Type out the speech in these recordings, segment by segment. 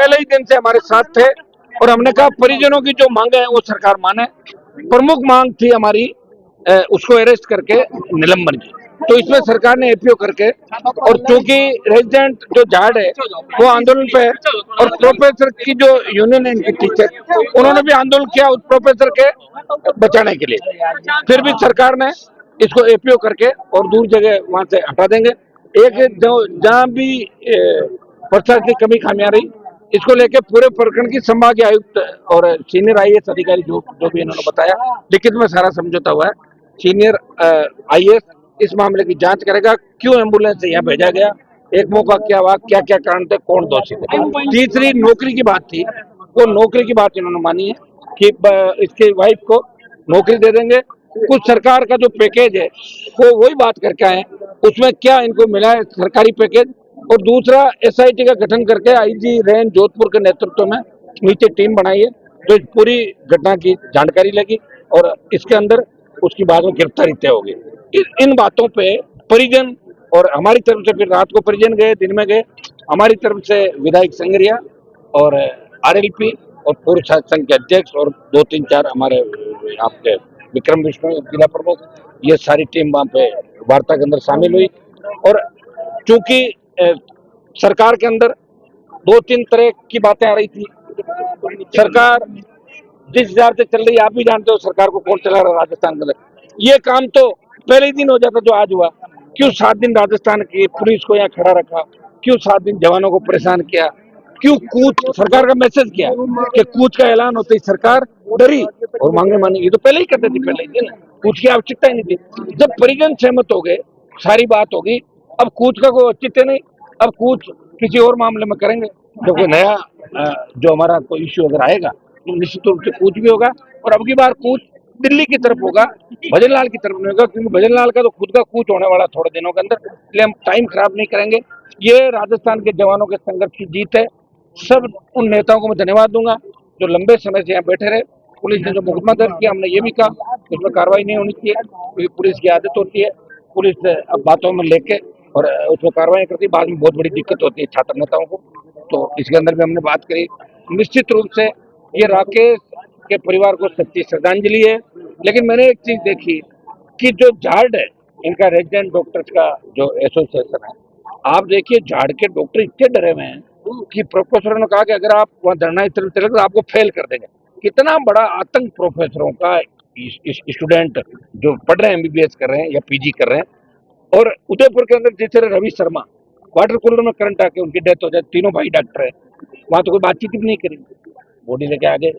पहले ही दिन से हमारे साथ थे और हमने कहा परिजनों की जो मांग है वो सरकार माने। प्रमुख मांग थी हमारी उसको अरेस्ट करके निलंबन की, तो इसमें सरकार ने एपीओ करके, और चूंकि रेजिडेंट जो जाट है वो आंदोलन पे है और प्रोफेसर की जो यूनियन है इनकी टीचर, उन्होंने भी आंदोलन किया उस प्रोफेसर के बचाने के लिए, फिर भी सरकार ने इसको एपीओ करके और दूर जगह वहां से हटा देंगे। एक जो जहां भी प्रशासनिक कमी खामियां रही, इसको लेके पूरे प्रखंड की संभागीय आयुक्त और सीनियर आईएएस अधिकारी जो भी इन्होंने बताया, लिखित में सारा समझौता हुआ है। सीनियर आईएएस इस मामले की जांच करेगा, क्यों एम्बुलेंस यहाँ भेजा गया, एक मौका क्या हुआ, क्या क्या कारण थे, कौन दोषी थे। तीसरी नौकरी की बात थी, वो नौकरी की बात इन्होंने मानी है कि इसके वाइफ को नौकरी दे देंगे। कुछ सरकार का जो पैकेज है वो वही बात करके आए, उसमें क्या इनको मिला है सरकारी पैकेज। और दूसरा एसआईटी का गठन करके आईजी रेंज जोधपुर के नेतृत्व में नीचे टीम बनाई है, तो इस पूरी घटना की जानकारी लेगी और इसके अंदर उसकी बाद में गिरफ्तारी तय होगी। इन बातों पे परिजन और हमारी तरफ से, फिर रात को परिजन गए, दिन में गए, हमारी तरफ से विधायक संगरिया और आरएलपी और पूर्व छात्र संघ के अध्यक्ष और 2-3-4 हमारे आपके विक्रम विष्णु जिला प्रमुख, ये सारी टीम वहां पे वार्ता के अंदर शामिल हुई। और चूंकि सरकार के अंदर 2-3 तरह की बातें आ रही थी, सरकार जिस हिसाब से चल रही है, आप भी जानते हो सरकार को कौन चला रहा है राजस्थान के अंदर। ये काम तो पहले ही दिन हो जाता जो आज हुआ, क्यों 7 दिन राजस्थान की पुलिस को यहाँ खड़ा रखा, क्यों 7 दिन जवानों को परेशान किया, क्यों कूच, सरकार का मैसेज किया कि कूच का ऐलान होते ही सरकार डरी और मांगे मानी, ये तो पहले ही करते थे, पहले ही दिन कूच की आवश्यकता ही नहीं थी। जब परिजन सहमत हो गए, सारी बात होगी, अब कूच का कोई औचित्य नहीं, अब कूच किसी और मामले में करेंगे, क्योंकि नया जो हमारा कोई इश्यू अगर आएगा तो निश्चित रूप से कूच भी होगा। और अब की बार कूच दिल्ली की तरफ होगा, भजनलाल की तरफ नहीं होगा, क्योंकि भजनलाल का तो खुद का कूच होने वाला थोड़े दिनों के अंदर, इसलिए हम टाइम खराब नहीं करेंगे। ये राजस्थान के जवानों के संघर्ष की जीत है। सब उन नेताओं को मैं धन्यवाद दूंगा जो लंबे समय से यहाँ बैठे रहे। पुलिस ने जो मुकदमा दर्ज किया, हमने ये भी कहा उसमें कार्रवाई नहीं होनी चाहिए, क्योंकि पुलिस की आदत होती है, पुलिस अब बातों में लेके और उसमें कार्रवाई करती है, बाद में बहुत बड़ी दिक्कत होती है छात्र नेताओं को। तो इसके अंदर भी हमने बात करी। निश्चित रूप से ये राकेश के परिवार को सच्ची श्रद्धांजलि है, लेकिन मैंने एक चीज देखी कि जो झाड़ है इनका रेजिडेंट डॉक्टर्स का जो एसोसिएशन है, आप देखिए झाड़ के डॉक्टर इतने डरे हुए हैं कि प्रोफेसरों ने कहा कि अगर आप वहाँ धरना चले तो आपको फेल कर देंगे। कितना बड़ा आतंक प्रोफेसरों का, स्टूडेंट जो पढ़ रहे हैं, एमबीबीएस कर रहे हैं या पीजी कर रहे हैं। और उदयपुर के अंदर जिस तरह रवि शर्मा वाटर कूलर में करंट आके उनकी डेथ हो जाए, तीनों भाई डॉक्टर है, वहां तो कोई बातचीत भी नहीं करी, बॉडी लेके आगे।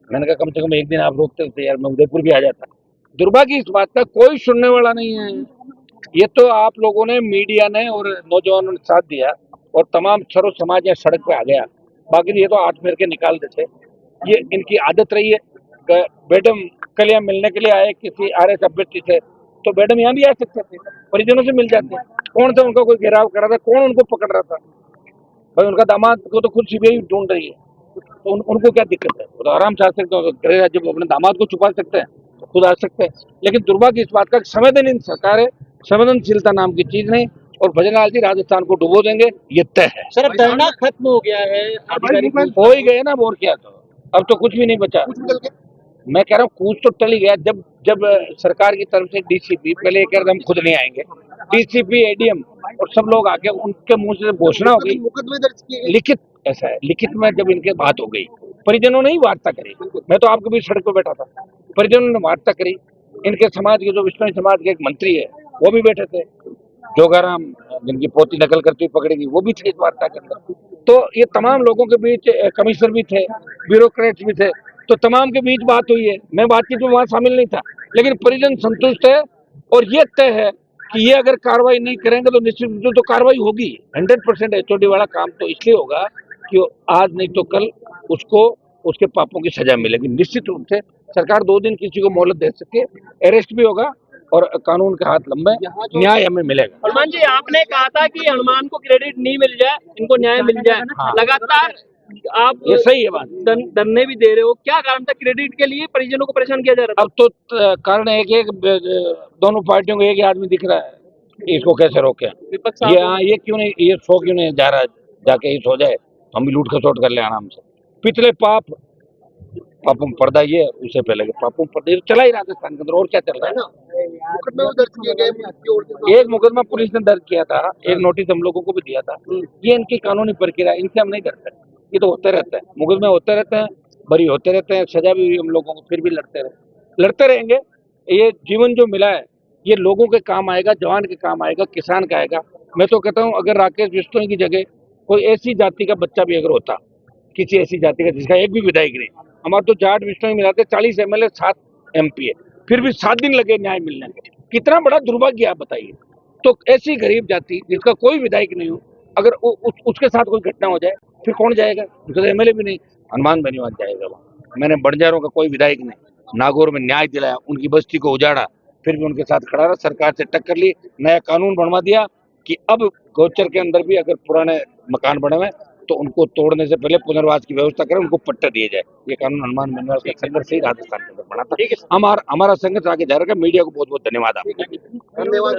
मैंने कहा कम से कम एक दिन आप रोकते थे यार, मैं उदयपुर भी आ जाता। दुर्भाग्य इस बात का कोई सुनने वाला नहीं है। ये तो आप लोगों ने, मीडिया ने और नौजवानों ने साथ दिया और तमाम सर्व समाज यहाँ सड़क पे आ गया, बाकी ये तो हाथ फेर के निकाल देते। ये इनकी आदत रही है। मैडम कल यहाँ मिलने के लिए आए किसी आरएस अभ्यर्थी से, तो मैडम यहाँ भी आ सकते थे, परिजनों से मिल जाते। कौन था उनका कोई घेराव कर रहा था, कौन उनको पकड़ रहा था? भाई उनका दामाद को तो खुद सीबीआई ढूंढ रही है, तो उनको क्या दिक्कत है? वो तो आराम से आ सकते हैं, गृह राज्य में अपने दामाद को छुपा सकते हैं तो खुद आ सकते हैं। लेकिन दुर्भाग्य इस बात का संवेदनहीन सरकार है, संवेदनशीलता नाम की चीज नहीं, और भजनलाल जी राजस्थान को डुबो देंगे, ये तय है। सर धरना खत्म हो गया है, हो ही गए ना, और क्या, तो अब तो कुछ भी नहीं बचा। मैं कह रहा हूँ कूच तो टल ही गया। जब सरकार की तरफ से डीसीपी पहले कह रहे हम खुद नहीं आएंगे, डीसीपी एडीएम और सब लोग आके उनके मुंह से घोषणा हो गई, मुकदमे दर्ज किए, लिखित ऐसा है, लिखित में जब इनके बात हो गई, परिजनों ने ही वार्ता करी। मैं तो आपके बीच सड़क पर बैठा था, परिजनों ने वार्ता करी। इनके समाज के जो विष्णु समाज के एक मंत्री है वो भी बैठे थे, जोगाराम जिनकी पोती नकल करती हुई पकड़ेगी, वो भी थे इस वार्ता के अंदर। तो ये तमाम लोगों के बीच, कमिश्नर भी थे, ब्यूरोक्रेट्स भी थे, तो तमाम के बीच बात हुई है। मैं बातचीत में वहां शामिल नहीं था, लेकिन परिजन संतुष्ट है और ये तय है कि ये अगर कार्रवाई नहीं करेंगे तो निश्चित रूप से तो कार्रवाई होगी। 100% एचओडी वाला काम तो इसलिए होगा कि आज नहीं तो कल उसको उसके पापों की सजा मिलेगी। निश्चित रूप से सरकार 2 दिन किसी को मोहलत दे सकती है, अरेस्ट भी होगा और कानून का हाथ लंबे, न्याय हमें मिलेगा। हनुमान जी आपने कहा था कि हनुमान को क्रेडिट नहीं मिल जाए, इनको न्याय मिल जाए। हाँ। लगातार आप ये सही है बात। धरने भी दे रहे हो, क्या कारण था क्रेडिट के लिए परिजनों को परेशान किया जा रहा था? अब तो कारण एक दोनों पार्टियों को एक ही आदमी दिख रहा है, इसको कैसे रोके? विपक्ष ये क्यों नहीं, ये सो क्यों नहीं जा रहा, जाके ही सो जाए, हम भी लूट खसोट कर ले आराम से। पिछले पापों में पर्दा ये है, उससे पहले के पापों में पर्दा ये तो चला ही राजस्थान के अंदर, और क्या चल रहा है। मुकदमे में दर्ज किए गए एक मुकदमा पुलिस ने दर्ज किया था, एक नोटिस हम लोगों को भी दिया था। ये इनकी कानूनी प्रक्रिया, इनसे हम नहीं डरते। ये तो होते रहता है, मुकदमे होते रहते हैं, बरी होते रहते हैं, सजा भी हुई हम लोगों को, फिर भी लड़ते रहेंगे। ये जीवन जो मिला है ये लोगों के काम आएगा, जवान के काम आएगा, किसान का आएगा। मैं तो कहता हूँ अगर राकेश बिश्नोई की जगह कोई ऐसी जाति का बच्चा भी अगर होता, किसी ऐसी जाति का जिसका एक भी विधायक नहीं, हमारे तो जाट बिश्नोई मिलाते 40 MLA 7 MP है, फिर भी 7 दिन लगे न्याय मिलने में। कितना बड़ा दुर्भाग्य आप बताइए। तो ऐसी गरीब जाति जिसका कोई विधायक नहीं हो, अगर उसके साथ कोई घटना हो जाए फिर कौन जाएगा? उसका तो MLA भी नहीं, हनुमान बेनीवाल जाएगा वहाँ। मैंने बंजारों का कोई विधायक नहीं, नागौर में न्याय दिलाया, उनकी बस्ती को उजाड़ा, फिर भी उनके साथ खड़ा रहा, सरकार से टक्कर ली, नया कानून बनवा दिया कि अब गौचर के अंदर भी अगर पुराने मकान बने हुए तो उनको तोड़ने से पहले पुनर्वास की व्यवस्था करें, उनको पट्टा दिए जाए। ये कानून हनुमान बेनीवाल का संघर्ष से ही राजस्थान के अंदर बना था। हमारा संघर्ष आगे जा रहा है। मीडिया को बहुत बहुत धन्यवाद आपका। धन्यवाद।